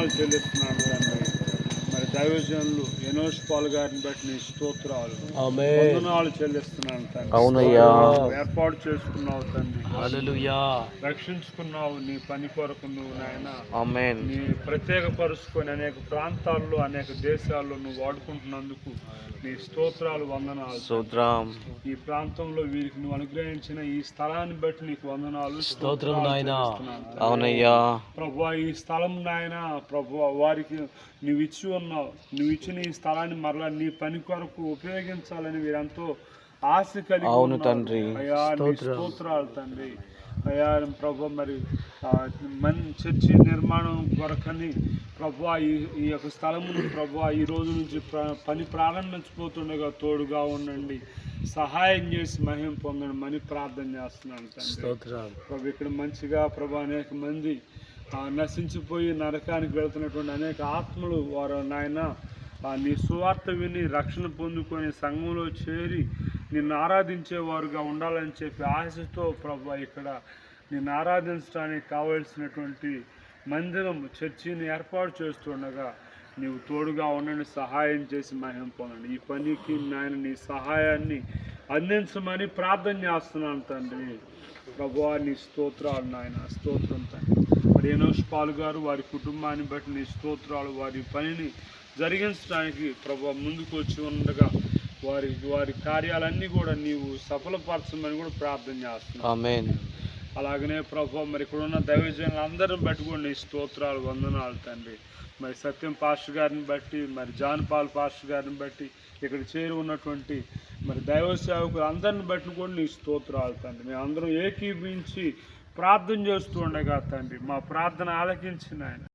వందనాలు చెల్లిస్తున్నాను తండ్రి. మరి దైవజనులు ఎనోష్ పాల్ గారిని బట్టి నీ స్తోత్రాలు వందనాలు చెల్లిస్తున్నాను తండ్రి. అవునయ్యా, ఏర్పాటు చేసుకున్నావు తండ్రి, హల్లెలూయా, రక్షించుకున్నావు నీ పని కొరకు నువ్వు నాయన. ఆమేన్. నీ ప్రత్యేక పరుచుకొని అనేక ప్రాంతాల్లో అనేక దేశాల్లో నువ్వు వాడుకుంటున్నందుకు నీ స్తోత్రాలు వందనాలు. స్తోత్రం. ఈ ప్రాంతంలో వీరికి నువ్వు అనుగ్రహించిన ఈ స్థలాన్ని బట్టి నీకు వందనాలు స్తోత్రం నాయనా. అవునయ్యా ప్రభువా, ఈ స్థలం నాయన ప్రభువా వారికి నువ్వు ఇచ్చి ఉన్నావు. నువ్వు ఇచ్చిన ఈ స్థలాన్ని మరలా నీ పని కొరకు ఉపయోగించాలని వీరంతో ఆశ కలిగి అవును తండ్రి. అయ్యా నీ స్తోత్రాలు తండ్రి. అయ్యా ప్రభు మరి చర్చి నిర్మాణం కొరకని ప్రభువా ఈ యొక్క స్థలమును ప్రభువా ఈ రోజు నుంచి పని ప్రారంభించబోతుండగా తోడుగా ఉండండి, సహాయం చేసి మహిమ పొందండి మని ప్రార్థన చేస్తున్నాను తండ్రి. ప్రభు ఇక్కడ మంచిగా ప్రభు అనేక మంది నశించిపోయి నరకానికి వెళ్తున్నటువంటి అనేక ఆత్మలు వారు నాయన నీ సువార్త విని రక్షణ పొందుకొని సంఘంలో చేరి నిన్ను ఆరాధించేవారుగా ఉండాలని చెప్పి ఆశతో ప్రభు ఇక్కడ నిన్ను ఆరాధించడానికి కావలసినటువంటి మందిరం చర్చిని ఏర్పాటు చేస్తుండగా నీవు తోడుగా ఉండండి, సహాయం చేసి మహిమ పొందండి. ఈ పనికి నాయన నీ సహాయాన్ని అందించమని ప్రార్థన చేస్తున్నాను తండ్రి. ప్రభువా నీ స్తోత్రాలు నాయన, స్తోత్రం తండ్రి. మరి ఎనోష్ పాల్ గారు వారి కుటుంబాన్ని బట్టి నీ స్తోత్రాలు. వారి పనిని జరిగించడానికి ప్రభు ముందుకు వచ్చి ఉండగా వారి కార్యాలన్నీ కూడా నీవు సఫలపరచమని కూడా ప్రార్థన చేస్తున్నాను. ఆమేన్. అలాగనే ప్రభు మరి ఇక్కడ ఉన్న దైవజనులు అందరిని బట్టి కూడా నీ స్తోత్రాలు వందనాలు తండ్రి. మరి సత్యం పాస్టర్ గారిని బట్టి, మరి జాన్ పాల్ పాస్టర్ గారిని బట్టి, ఇక్కడ చేరి ఉన్నటువంటి మరి దైవ సేవకులు అందరిని బట్టి కూడా నీ స్తోత్రాలు తండ్రి. మేము అందరం ఏకీభించి ప్రార్థన చేస్తూ ఉండగా తండ్రి మా ప్రార్థన ఆలకించిన ఆయన